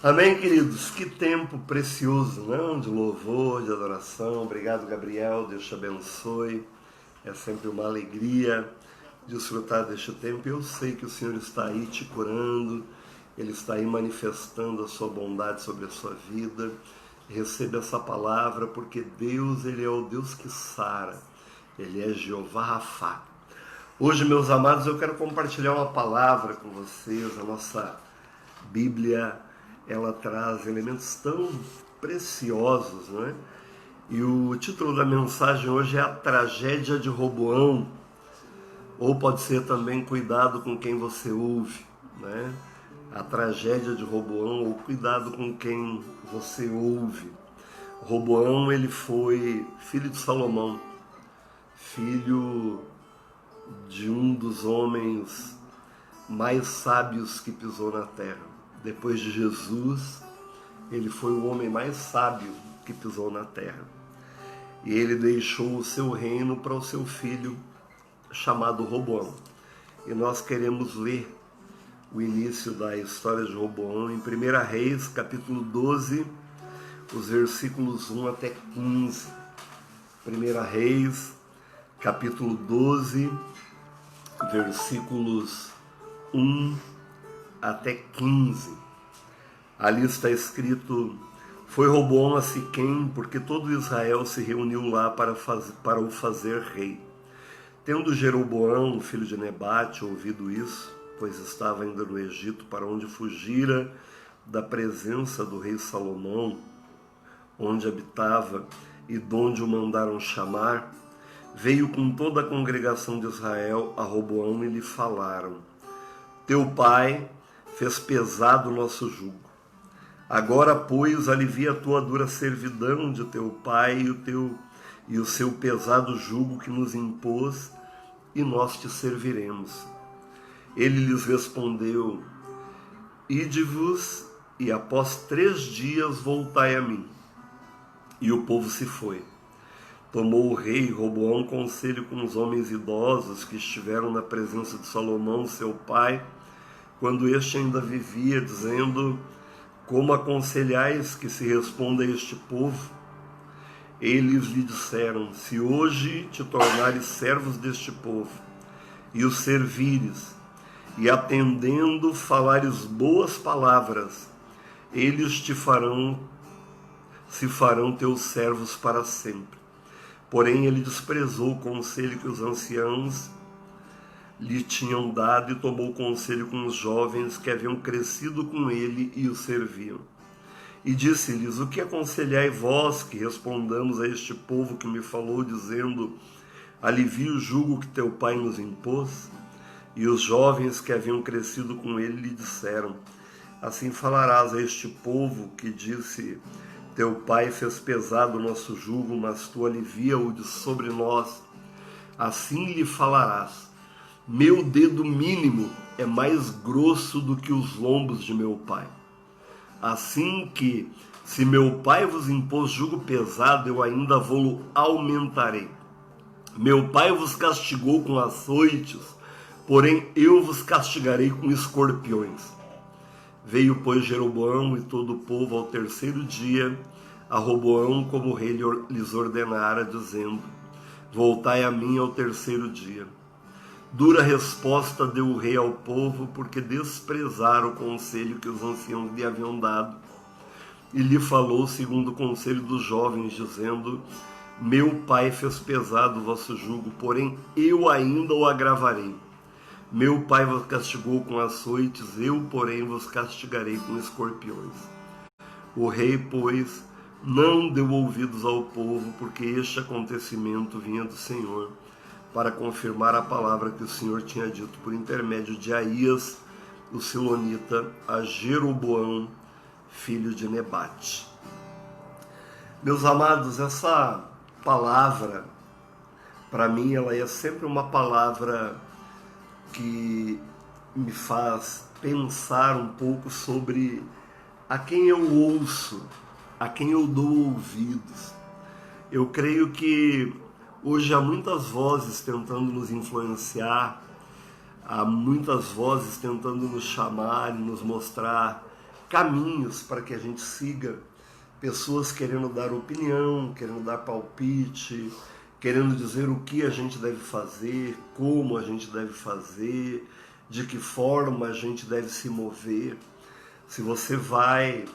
Amém, queridos? Que tempo precioso, não? De louvor, de adoração. Obrigado, Gabriel. Deus te abençoe. É sempre uma alegria desfrutar deste tempo. Eu sei que o Senhor está aí te curando, Ele está aí manifestando a sua bondade sobre a sua vida. Receba essa palavra, porque Deus, Ele é o Deus que sara. Ele é Jeová Rafá. Hoje, meus amados, eu quero compartilhar uma palavra com vocês. A nossa Bíblia, ela traz elementos tão preciosos, não é? E o título da mensagem hoje é A Tragédia de Roboão, ou pode ser também Cuidado com quem você ouve, né? A tragédia de Roboão, ou cuidado com quem você ouve. Roboão, ele foi filho de Salomão, filho de um dos homens mais sábios que pisou na terra. Depois de Jesus, ele foi o homem mais sábio que pisou na terra. E ele deixou o seu reino para o seu filho, chamado Roboão. E nós queremos ler o início da história de Roboão em 1 Reis, capítulo 12, os versículos 1 até 15. 1 Reis, capítulo 12, versículos 1 até 15. Ali está escrito: foi Roboão a Siquém, porque todo Israel se reuniu lá para o fazer rei. Tendo Jeroboão, filho de Nebate, ouvido isso, pois estava ainda no Egito, para onde fugira da presença do rei Salomão, onde habitava e donde o mandaram chamar, veio com toda a congregação de Israel a Roboão e lhe falaram: teu pai fez pesado o nosso jugo. Agora, pois, alivia a tua dura servidão de teu pai e o seu pesado jugo que nos impôs, e nós te serviremos. Ele lhes respondeu: ide-vos, e após 3 dias voltai a mim. E o povo se foi. Tomou o rei Roboão conselho com os homens idosos que estiveram na presença de Salomão, seu pai, quando este ainda vivia, dizendo: como aconselhais que se responda a este povo? Eles lhe disseram: se hoje te tornares servos deste povo, e os servires, e atendendo falares boas palavras, eles se farão teus servos para sempre. Porém ele desprezou o conselho que os anciãos lhe tinham dado e tomou conselho com os jovens que haviam crescido com ele e o serviam. E disse-lhes: o que aconselhai vós que respondamos a este povo que me falou, dizendo: alivia o jugo que teu pai nos impôs? E os jovens que haviam crescido com ele lhe disseram: assim falarás a este povo que disse: teu pai fez pesado o nosso jugo, mas tu alivia-o de sobre nós. Assim lhe falarás: meu dedo mínimo é mais grosso do que os lombos de meu pai. Assim que, se meu pai vos impôs jugo pesado, eu ainda vou-lo aumentarei. Meu pai vos castigou com açoites, porém eu vos castigarei com escorpiões. Veio, pois, Jeroboão e todo o povo ao 3º dia a Roboão, como o rei lhes ordenara, dizendo: voltai a mim ao 3º dia. Dura resposta deu o rei ao povo, porque desprezaram o conselho que os anciãos lhe haviam dado. E lhe falou segundo o conselho dos jovens, dizendo: meu pai fez pesado o vosso jugo, porém eu ainda o agravarei. Meu pai vos castigou com açoites, eu, porém, vos castigarei com escorpiões. O rei, pois, não deu ouvidos ao povo, porque este acontecimento vinha do Senhor, para confirmar a palavra que o Senhor tinha dito por intermédio de Aías, o silonita, a Jeroboão, filho de Nebate. Meus amados, essa palavra, para mim, ela é sempre uma palavra que me faz pensar um pouco sobre a quem eu ouço, a quem eu dou ouvidos. Eu creio que hoje há muitas vozes tentando nos influenciar, há muitas vozes tentando nos chamar e nos mostrar caminhos para que a gente siga, pessoas querendo dar opinião, querendo dar palpite, querendo dizer o que a gente deve fazer, como a gente deve fazer, de que forma a gente deve se mover. Se você vai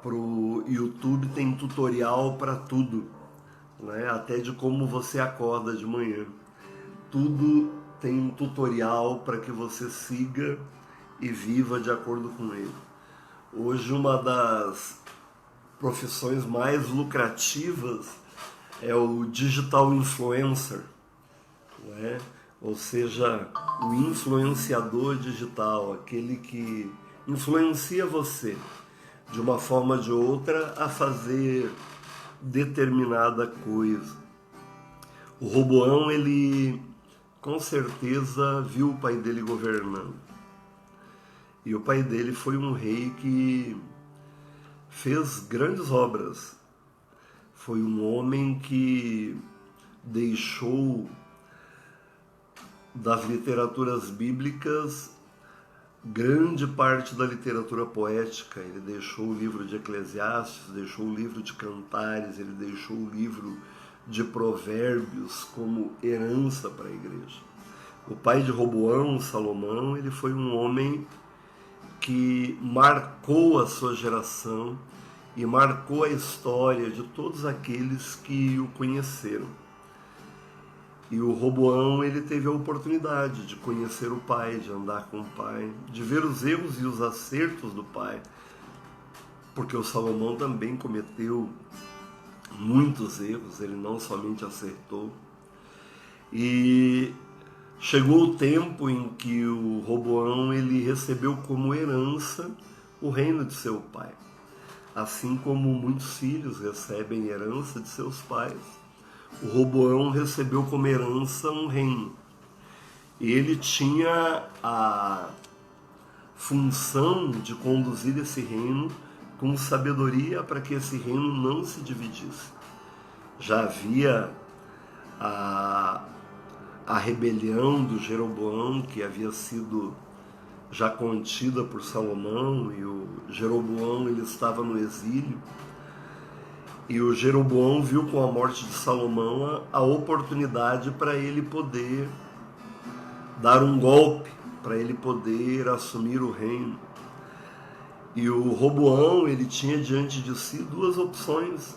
para o YouTube, tem tutorial para tudo, né? Até de como você acorda de manhã. Tudo tem um tutorial para que você siga e viva de acordo com ele. Hoje, uma das profissões mais lucrativas é o digital influencer, né? Ou seja, o influenciador digital, aquele que influencia você de uma forma ou de outra a fazer determinada coisa. O Roboão, ele com certeza viu o pai dele governando. E o pai dele foi um rei que fez grandes obras. Foi um homem que deixou das literaturas bíblicas grande parte da literatura poética. Ele deixou o livro de Eclesiastes, deixou o livro de Cantares, ele deixou o livro de Provérbios como herança para a igreja. O pai de Roboão, Salomão, ele foi um homem que marcou a sua geração e marcou a história de todos aqueles que o conheceram. E o Roboão, ele teve a oportunidade de conhecer o pai, de andar com o pai, de ver os erros e os acertos do pai, porque o Salomão também cometeu muitos erros, ele não somente acertou. E chegou o tempo em que o Roboão, ele recebeu como herança o reino de seu pai. Assim como muitos filhos recebem herança de seus pais, o Roboão recebeu como herança um reino. E ele tinha a função de conduzir esse reino com sabedoria para que esse reino não se dividisse. Já havia a rebelião do Jeroboão, que havia sido já contida por Salomão, e o Jeroboão, ele estava no exílio, e o Jeroboão viu com a morte de Salomão a oportunidade para ele poder dar um golpe, para ele poder assumir o reino. E o Roboão, ele tinha diante de si duas opções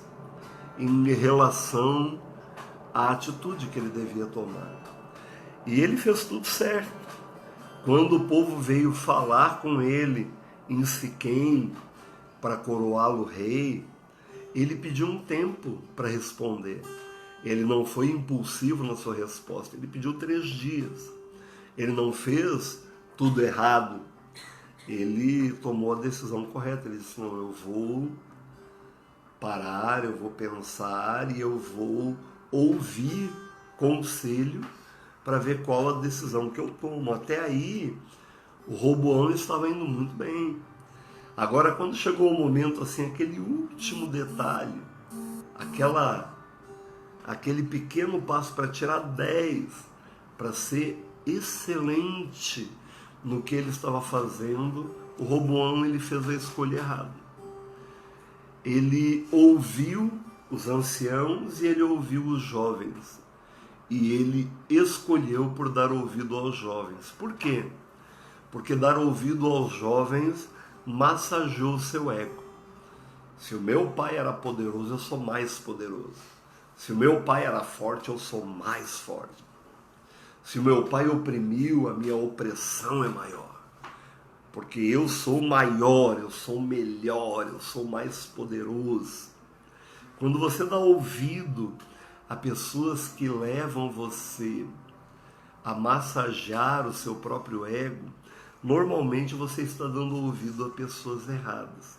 em relação à atitude que ele devia tomar. E ele fez tudo certo. Quando o povo veio falar com ele em Siquém para coroá-lo rei, ele pediu um tempo para responder. Ele não foi impulsivo na sua resposta, ele pediu 3 dias. Ele não fez tudo errado. Ele tomou a decisão correta. Ele disse: não, eu vou parar, eu vou pensar e eu vou ouvir conselho para ver qual a decisão que eu tomo. Até aí, o Roboão estava indo muito bem. Agora, quando chegou o momento, assim, aquele último detalhe, aquele pequeno passo para tirar 10, para ser excelente no que ele estava fazendo, o Roboão, ele fez a escolha errada. Ele ouviu os anciãos e ele ouviu os jovens. E ele escolheu por dar ouvido aos jovens. Por quê? Porque dar ouvido aos jovens massageou o seu ego. Se o meu pai era poderoso, eu sou mais poderoso. Se o meu pai era forte, eu sou mais forte. Se o meu pai oprimiu, a minha opressão é maior. Porque eu sou maior, eu sou melhor, eu sou mais poderoso. Quando você dá ouvido a pessoas que levam você a massagear o seu próprio ego, normalmente você está dando ouvido a pessoas erradas.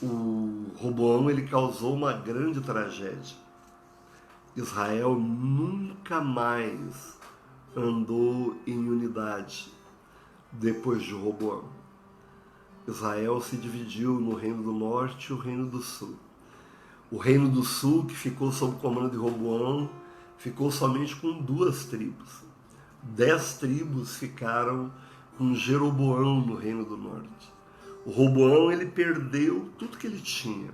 O Roboão, ele causou uma grande tragédia. Israel nunca mais andou em unidade depois de Roboão. Israel se dividiu no Reino do Norte e o Reino do Sul. O Reino do Sul, que ficou sob o comando de Roboão, ficou somente com 2 tribos. 10 tribos ficaram com Jeroboão no Reino do Norte. O Roboão, ele perdeu tudo que ele tinha.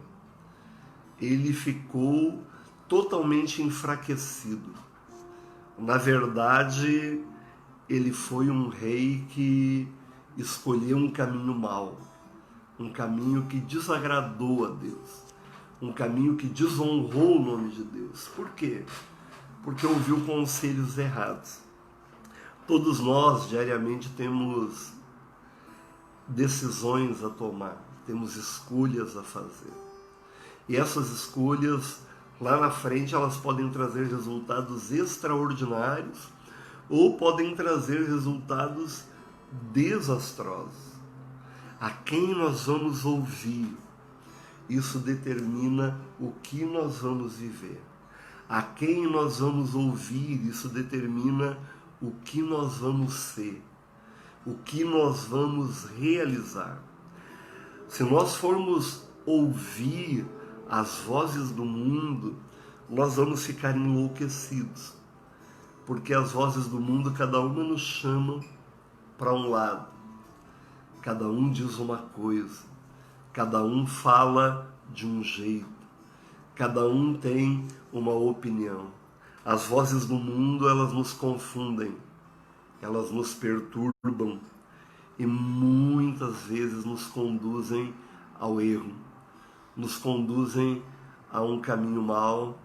Ele ficou totalmente enfraquecido. Na verdade, ele foi um rei que escolheu um caminho mau, um caminho que desagradou a Deus, um caminho que desonrou o nome de Deus. Por quê? Porque ouviu conselhos errados. Todos nós, diariamente, temos decisões a tomar, temos escolhas a fazer. E essas escolhas, lá na frente, elas podem trazer resultados extraordinários ou podem trazer resultados desastrosos. A quem nós vamos ouvir, isso determina o que nós vamos viver. A quem nós vamos ouvir, isso determina o que nós vamos ser, o que nós vamos realizar. Se nós formos ouvir as vozes do mundo, nós vamos ficar enlouquecidos, porque as vozes do mundo, cada uma nos chama para um lado, cada um diz uma coisa, cada um fala de um jeito, cada um tem uma opinião. As vozes do mundo, elas nos confundem, elas nos perturbam e muitas vezes nos conduzem ao erro, nos conduzem a um caminho mau,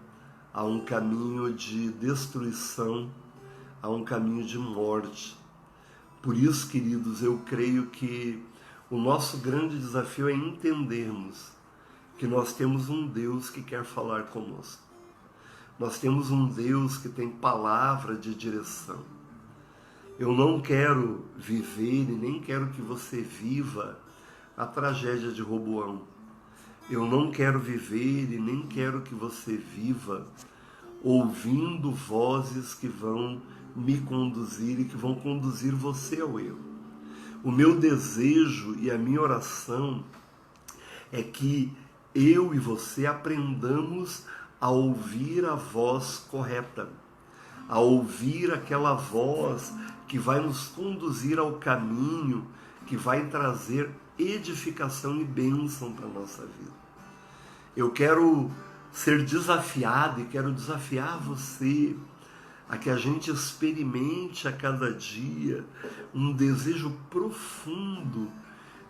a um caminho de destruição, a um caminho de morte. Por isso, queridos, eu creio que o nosso grande desafio é entendermos que nós temos um Deus que quer falar conosco. Nós temos um Deus que tem palavra de direção. Eu não quero viver e nem quero que você viva a tragédia de Roboão. Eu não quero viver e nem quero que você viva ouvindo vozes que vão me conduzir e que vão conduzir você ao erro. O meu desejo e a minha oração é que eu e você aprendamos a ouvir a voz correta, a ouvir aquela voz que vai nos conduzir ao caminho, que vai trazer edificação e bênção para a nossa vida. Eu quero ser desafiado e quero desafiar você a que a gente experimente a cada dia um desejo profundo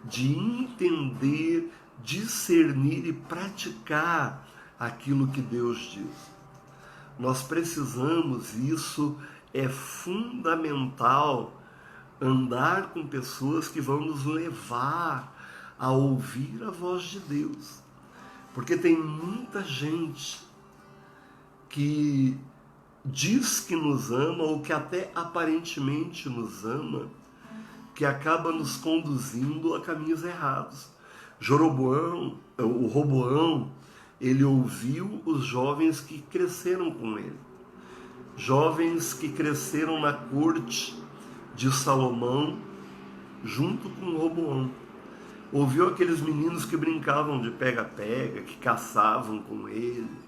de entender, discernir e praticar aquilo que Deus diz. Nós precisamos, isso é fundamental, andar com pessoas que vão nos levar a ouvir a voz de Deus. Porque tem muita gente que diz que nos ama, ou que até aparentemente nos ama, que acaba nos conduzindo a caminhos errados. O Roboão, ele ouviu os jovens que cresceram com ele. Jovens que cresceram na corte de Salomão, junto com Roboão. Ouviu aqueles meninos que brincavam de pega-pega, que caçavam com ele.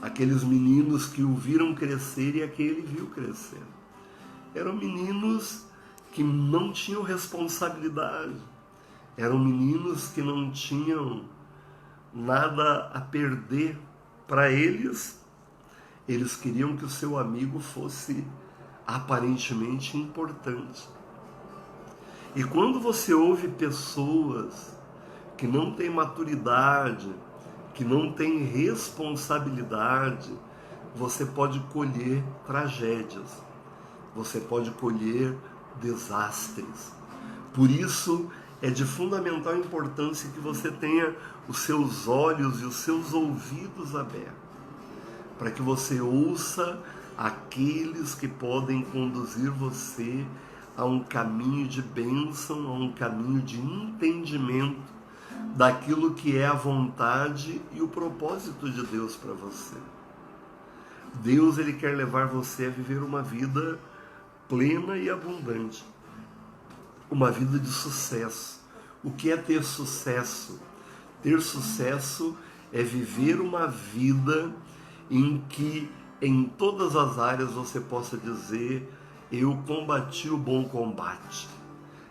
Aqueles meninos que o viram crescer e aquele viu crescer. Eram meninos que não tinham responsabilidade. Eram meninos que não tinham nada a perder. Para eles, eles queriam que o seu amigo fosse aparentemente importante. E quando você ouve pessoas que não têm maturidade, que não têm responsabilidade, você pode colher tragédias, você pode colher desastres. Por isso, é de fundamental importância que você tenha os seus olhos e os seus ouvidos abertos, para que você ouça aqueles que podem conduzir você a um caminho de bênção, a um caminho de entendimento daquilo que é a vontade e o propósito de Deus para você. Deus, ele quer levar você a viver uma vida plena e abundante, uma vida de sucesso. O que é ter sucesso? Ter sucesso é viver uma vida em que em todas as áreas você possa dizer: eu combati o bom combate,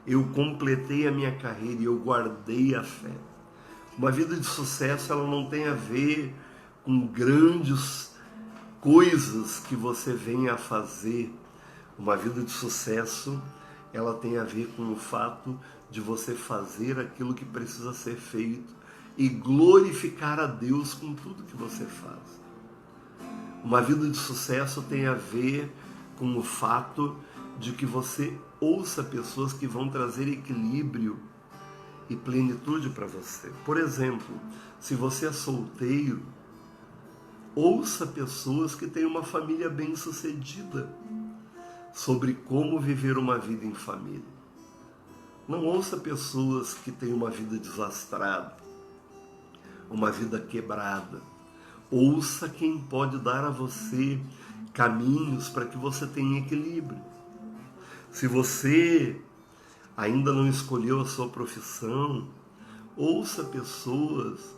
eu completei a minha carreira e eu guardei a fé. Uma vida de sucesso, ela não tem a ver com grandes coisas que você venha a fazer. Uma vida de sucesso, ela tem a ver com o fato de você fazer aquilo que precisa ser feito e glorificar a Deus com tudo que você faz. Uma vida de sucesso tem a ver com o fato de que você ouça pessoas que vão trazer equilíbrio e plenitude para você. Por exemplo, se você é solteiro, ouça pessoas que têm uma família bem-sucedida sobre como viver uma vida em família. Não ouça pessoas que têm uma vida desastrada, uma vida quebrada. Ouça quem pode dar a você caminhos para que você tenha equilíbrio. Se você ainda não escolheu a sua profissão, ouça pessoas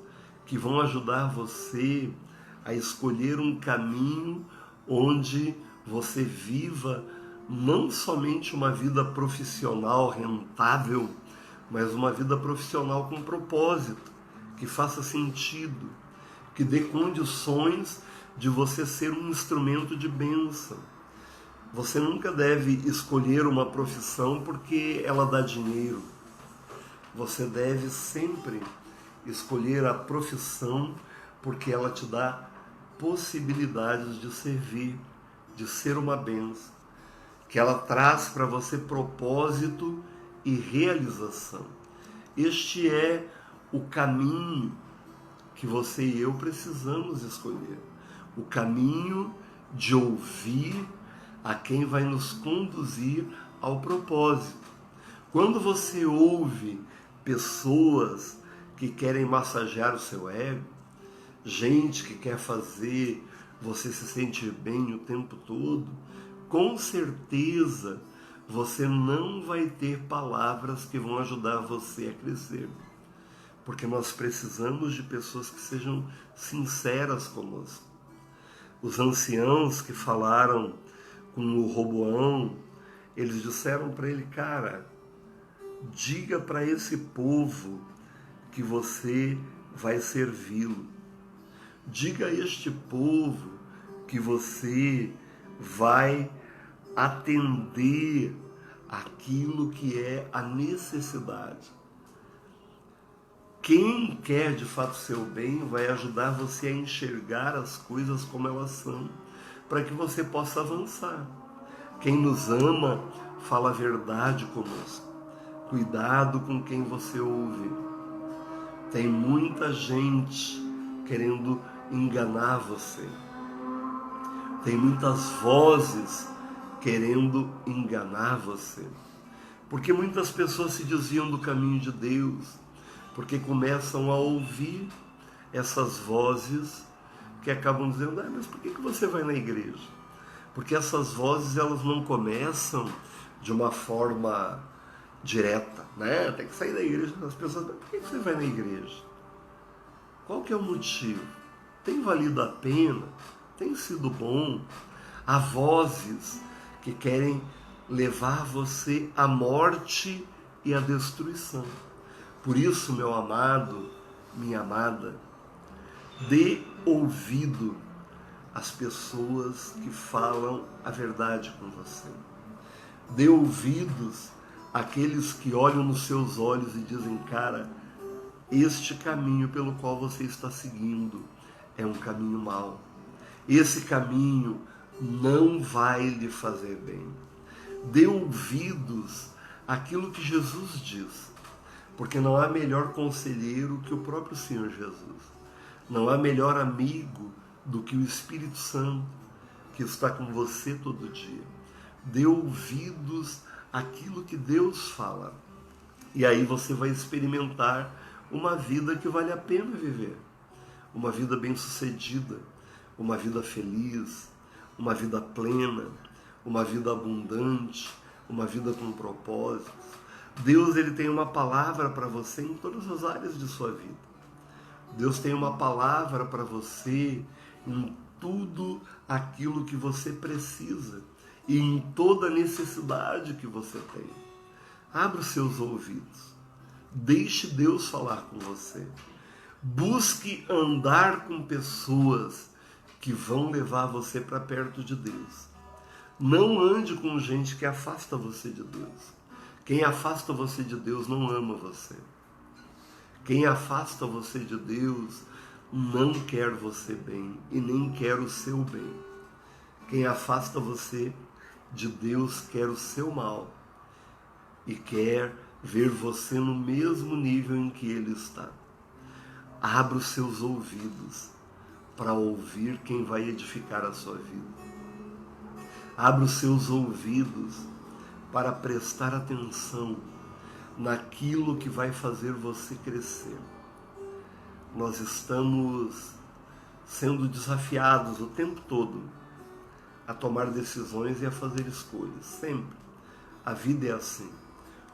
que vão ajudar você a escolher um caminho onde você viva não somente uma vida profissional rentável, mas uma vida profissional com propósito, que faça sentido, que dê condições de você ser um instrumento de bênção. Você nunca deve escolher uma profissão porque ela dá dinheiro. Você deve sempre escolher a profissão porque ela te dá possibilidades de servir, de ser uma bênção, que ela traz para você propósito e realização. Este é o caminho que você e eu precisamos escolher. O caminho de ouvir a quem vai nos conduzir ao propósito. Quando você ouve pessoas que querem massagear o seu ego, gente que quer fazer você se sentir bem o tempo todo, com certeza você não vai ter palavras que vão ajudar você a crescer. Porque nós precisamos de pessoas que sejam sinceras conosco. Os anciãos que falaram com o Roboão, eles disseram para ele: cara, diga para esse povo que você vai servi-lo. Diga a este povo que você vai atender aquilo que é a necessidade. Quem quer de fato seu bem vai ajudar você a enxergar as coisas como elas são, para que você possa avançar. Quem nos ama fala a verdade conosco. Cuidado com quem você ouve. Tem muita gente querendo enganar você. Tem muitas vozes querendo enganar você. Porque muitas pessoas se desviam do caminho de Deus, porque começam a ouvir essas vozes que acabam dizendo: mas por que você vai na igreja? Porque essas vozes, elas não começam de uma forma direta, né? Tem que sair da igreja. As pessoas: por que você vai na igreja? Qual que é o motivo? Tem valido a pena? Tem sido bom? Há vozes que querem levar você à morte e à destruição. Por isso, meu amado, minha amada, dê ouvido às pessoas que falam a verdade com você. Dê ouvidos àqueles que olham nos seus olhos e dizem: cara, este caminho pelo qual você está seguindo é um caminho mau. Esse caminho não vai lhe fazer bem. Dê ouvidos àquilo que Jesus diz. Porque não há melhor conselheiro que o próprio Senhor Jesus. Não há melhor amigo do que o Espírito Santo, que está com você todo dia. Dê ouvidos àquilo que Deus fala. E aí você vai experimentar uma vida que vale a pena viver. Uma vida bem-sucedida, uma vida feliz, uma vida plena, uma vida abundante, uma vida com propósitos. Deus, ele tem uma palavra para você em todas as áreas de sua vida. Deus tem uma palavra para você em tudo aquilo que você precisa e em toda a necessidade que você tem. Abra os seus ouvidos. Deixe Deus falar com você. Busque andar com pessoas que vão levar você para perto de Deus. Não ande com gente que afasta você de Deus. Quem afasta você de Deus não ama você. Quem afasta você de Deus não quer você bem e nem quer o seu bem. Quem afasta você de Deus quer o seu mal e quer ver você no mesmo nível em que Ele está. Abra os seus ouvidos para ouvir quem vai edificar a sua vida. Abra os seus ouvidos para prestar atenção naquilo que vai fazer você crescer. Nós estamos sendo desafiados o tempo todo a tomar decisões e a fazer escolhas, sempre. A vida é assim.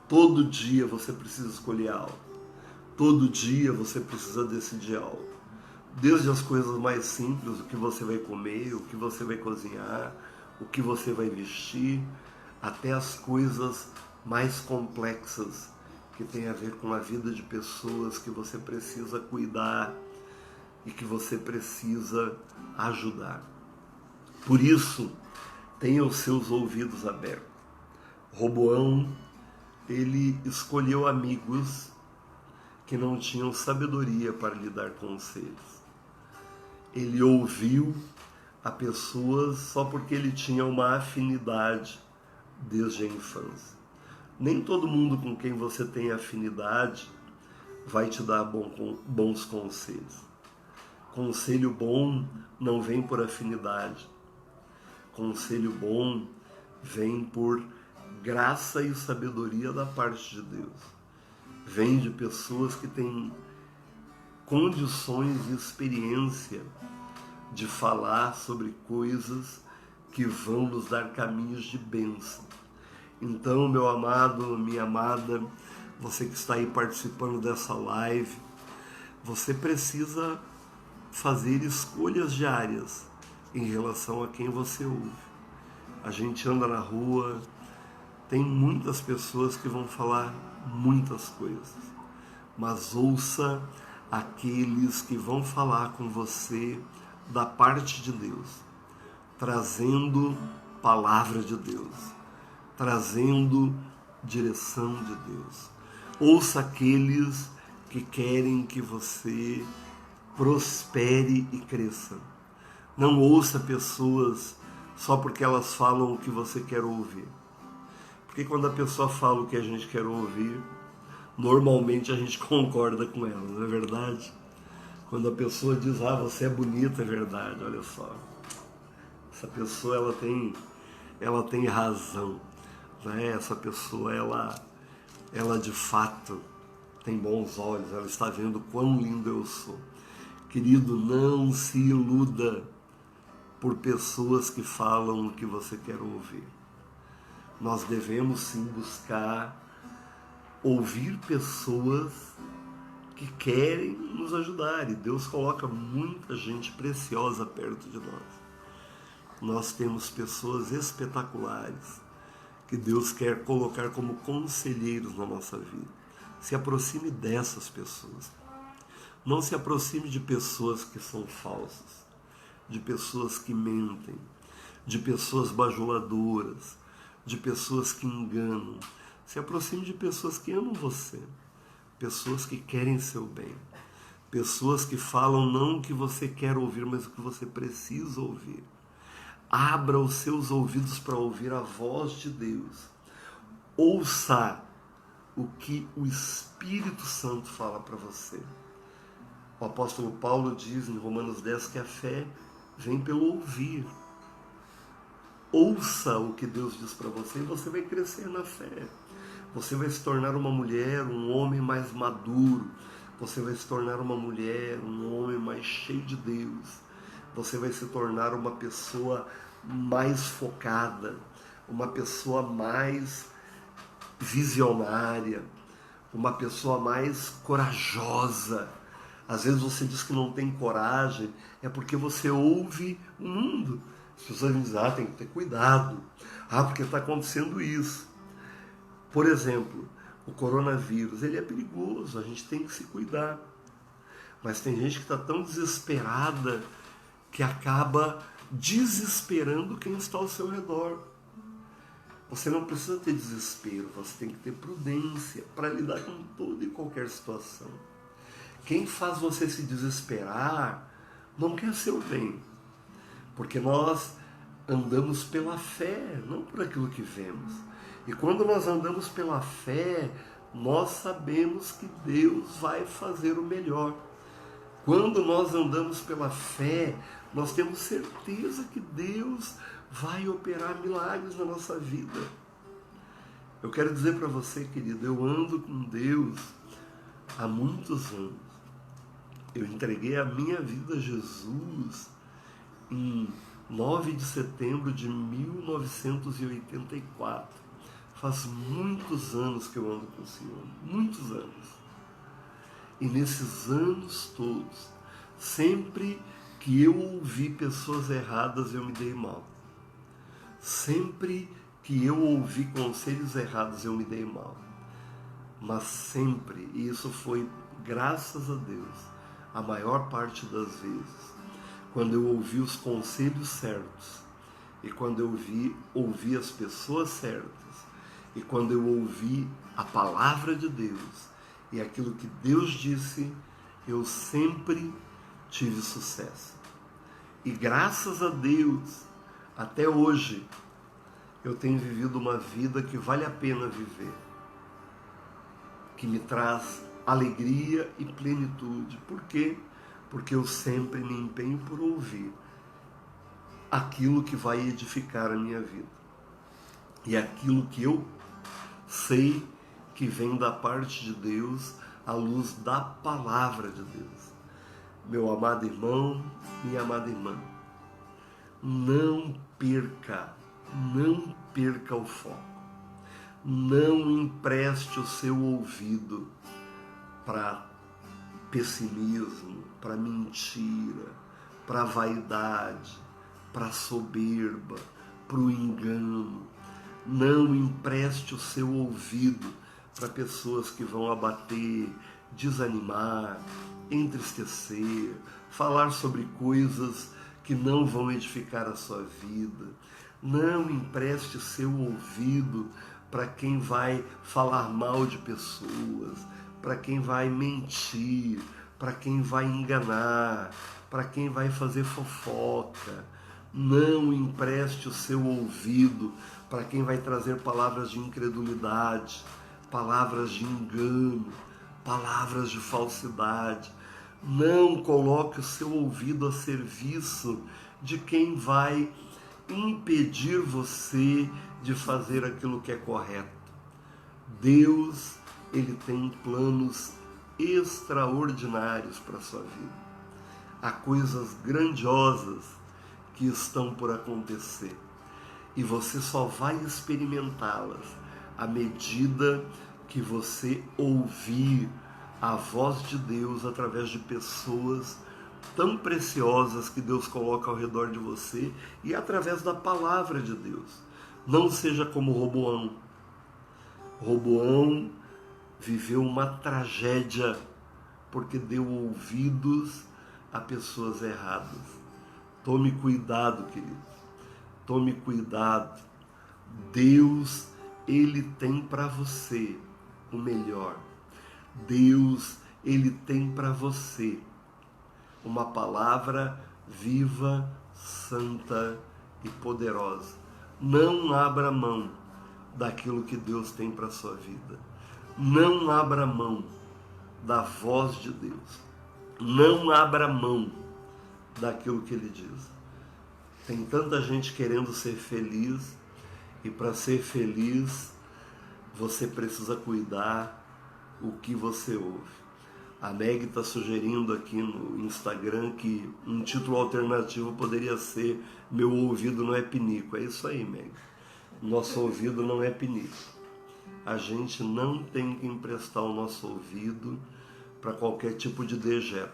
Todo dia você precisa escolher algo. Todo dia você precisa decidir algo. Desde as coisas mais simples, o que você vai comer, o que você vai cozinhar, o que você vai vestir, até as coisas mais complexas que tem a ver com a vida de pessoas que você precisa cuidar e que você precisa ajudar. Por isso, tenha os seus ouvidos abertos. Roboão, ele escolheu amigos que não tinham sabedoria para lidar com os seres. Ele ouviu a pessoas só porque ele tinha uma afinidade desde a infância. Nem todo mundo com quem você tem afinidade vai te dar bons conselhos. Conselho bom não vem por afinidade. Conselho bom vem por graça e sabedoria da parte de Deus. Vem de pessoas que têm condições e experiência de falar sobre coisas que vão nos dar caminhos de bênção. Então, meu amado, minha amada, você que está aí participando dessa live, você precisa fazer escolhas diárias em relação a quem você ouve. A gente anda na rua, tem muitas pessoas que vão falar muitas coisas, mas ouça aqueles que vão falar com você da parte de Deus, trazendo palavra de Deus, trazendo direção de Deus. Ouça aqueles que querem que você prospere e cresça. Não ouça pessoas só porque elas falam o que você quer ouvir. Porque quando a pessoa fala o que a gente quer ouvir, normalmente a gente concorda com ela, não é verdade? Quando a pessoa diz, você é bonita, é verdade, olha só. Essa pessoa, ela tem razão, né? Essa pessoa, ela de fato tem bons olhos, ela está vendo quão lindo eu sou. Querido, não se iluda por pessoas que falam o que você quer ouvir. Nós devemos sim buscar ouvir pessoas que querem nos ajudar, e Deus coloca muita gente preciosa perto de nós. Nós temos pessoas espetaculares que Deus quer colocar como conselheiros na nossa vida. Se aproxime dessas pessoas. Não se aproxime de pessoas que são falsas, de pessoas que mentem, de pessoas bajuladoras, de pessoas que enganam. Se aproxime de pessoas que amam você, pessoas que querem seu bem, pessoas que falam não o que você quer ouvir, mas o que você precisa ouvir. Abra os seus ouvidos para ouvir a voz de Deus. Ouça o que o Espírito Santo fala para você. O apóstolo Paulo diz em Romanos 10 que a fé vem pelo ouvir. Ouça o que Deus diz para você e você vai crescer na fé. Você vai se tornar uma mulher, um homem mais maduro. Você vai se tornar uma mulher, um homem mais cheio de Deus. Você vai se tornar uma pessoa mais focada, uma pessoa mais visionária, uma pessoa mais corajosa. Às vezes você diz que não tem coragem, é porque você ouve o mundo. As pessoas dizem, tem que ter cuidado. Porque está acontecendo isso. Por exemplo, o coronavírus, ele é perigoso, a gente tem que se cuidar. Mas tem gente que está tão desesperada que acaba desesperando quem está ao seu redor. Você não precisa ter desespero, você tem que ter prudência para lidar com toda e qualquer situação. Quem faz você se desesperar não quer seu bem, porque nós andamos pela fé, não por aquilo que vemos. E quando nós andamos pela fé, nós sabemos que Deus vai fazer o melhor. Quando nós andamos pela fé, nós temos certeza que Deus vai operar milagres na nossa vida. Eu quero dizer para você, querido, eu ando com Deus há muitos anos. Eu entreguei a minha vida a Jesus em 9 de setembro de 1984. Faz muitos anos que eu ando com o Senhor, muitos anos. E nesses anos todos, sempre que eu ouvi pessoas erradas, eu me dei mal. Sempre que eu ouvi conselhos errados, eu me dei mal. Mas sempre, e isso foi, graças a Deus, a maior parte das vezes, quando eu ouvi os conselhos certos, e quando eu ouvi as pessoas certas, e quando eu ouvi a palavra de Deus, e aquilo que Deus disse, eu sempre tive sucesso. E graças a Deus, até hoje, eu tenho vivido uma vida que vale a pena viver, que me traz alegria e plenitude. Por quê? Porque eu sempre me empenho por ouvir aquilo que vai edificar a minha vida. E aquilo que eu sei que vem da parte de Deus, à luz da palavra de Deus. Meu amado irmão, minha amada irmã, não perca o foco. Não empreste o seu ouvido para pessimismo, para mentira, para vaidade, para soberba, para o engano. Não empreste o seu ouvido para pessoas que vão abater, desanimar, entristecer, falar sobre coisas que não vão edificar a sua vida. Não empreste o seu ouvido para quem vai falar mal de pessoas, para quem vai mentir, para quem vai enganar, para quem vai fazer fofoca. Não empreste o seu ouvido para quem vai trazer palavras de incredulidade, palavras de engano, palavras de falsidade. Não coloque o seu ouvido a serviço de quem vai impedir você de fazer aquilo que é correto. Deus, Ele tem planos extraordinários para a sua vida. Há coisas grandiosas que estão por acontecer e você só vai experimentá-las à medida que você ouvir a voz de Deus através de pessoas tão preciosas que Deus coloca ao redor de você e através da palavra de Deus. Não seja como Roboão. Roboão viveu uma tragédia porque deu ouvidos a pessoas erradas. Tome cuidado, querido. Tome cuidado. Deus, Ele tem para você o melhor. Deus, Ele tem para você uma palavra viva, santa e poderosa. Não abra mão daquilo que Deus tem para a sua vida. Não abra mão da voz de Deus. Não abra mão daquilo que Ele diz. Tem tanta gente querendo ser feliz, e para ser feliz, você precisa cuidar o que você ouve. A Meg está sugerindo aqui no Instagram que um título alternativo poderia ser Meu Ouvido Não é Pinico. É isso aí, Meg. Nosso ouvido não é pinico. A gente não tem que emprestar o nosso ouvido para qualquer tipo de dejeto.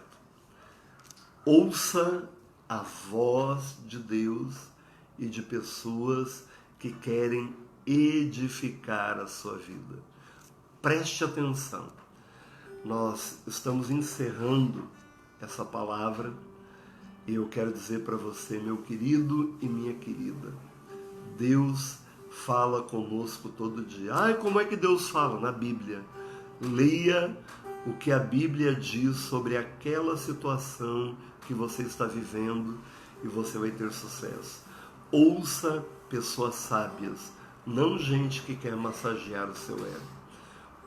Ouça a voz de Deus e de pessoas que querem edificar a sua vida. Preste atenção. Nós estamos encerrando essa palavra e eu quero dizer para você, meu querido e minha querida, Deus fala conosco todo dia. Como é que Deus fala? Na Bíblia. Leia o que a Bíblia diz sobre aquela situação que você está vivendo e você vai ter sucesso. Ouça pessoas sábias, não gente que quer massagear o seu ego.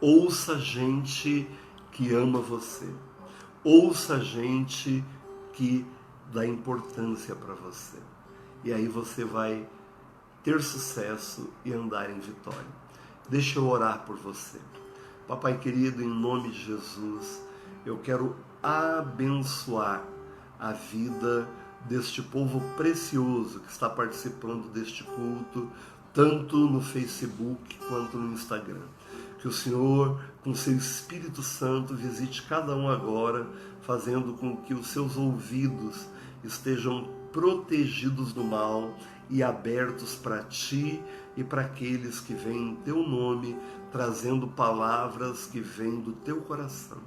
Ouça gente que ama você. Ouça gente que dá importância para você. E aí você vai ter sucesso e andar em vitória. Deixa eu orar por você. Papai querido, em nome de Jesus, eu quero abençoar a vida deste povo precioso que está participando deste culto, tanto no Facebook quanto no Instagram. Que o Senhor, com seu Espírito Santo, visite cada um agora, fazendo com que os seus ouvidos estejam protegidos do mal e abertos para ti e para aqueles que vêm em teu nome, trazendo palavras que vêm do teu coração.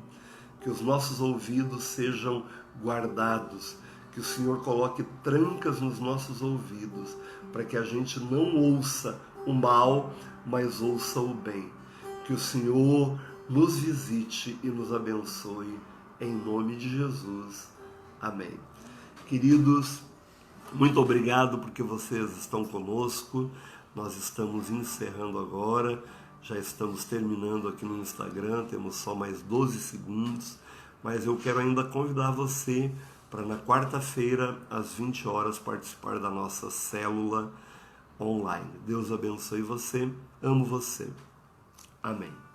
Que os nossos ouvidos sejam guardados, que o Senhor coloque trancas nos nossos ouvidos, para que a gente não ouça o mal, mas ouça o bem. Que o Senhor nos visite e nos abençoe, em nome de Jesus. Amém. Queridos, muito obrigado porque vocês estão conosco. Nós estamos encerrando agora, já estamos terminando aqui no Instagram, temos só mais 12 segundos, mas eu quero ainda convidar você para na quarta-feira, às 20 horas, participar da nossa célula online. Deus abençoe você, amo você. Amém.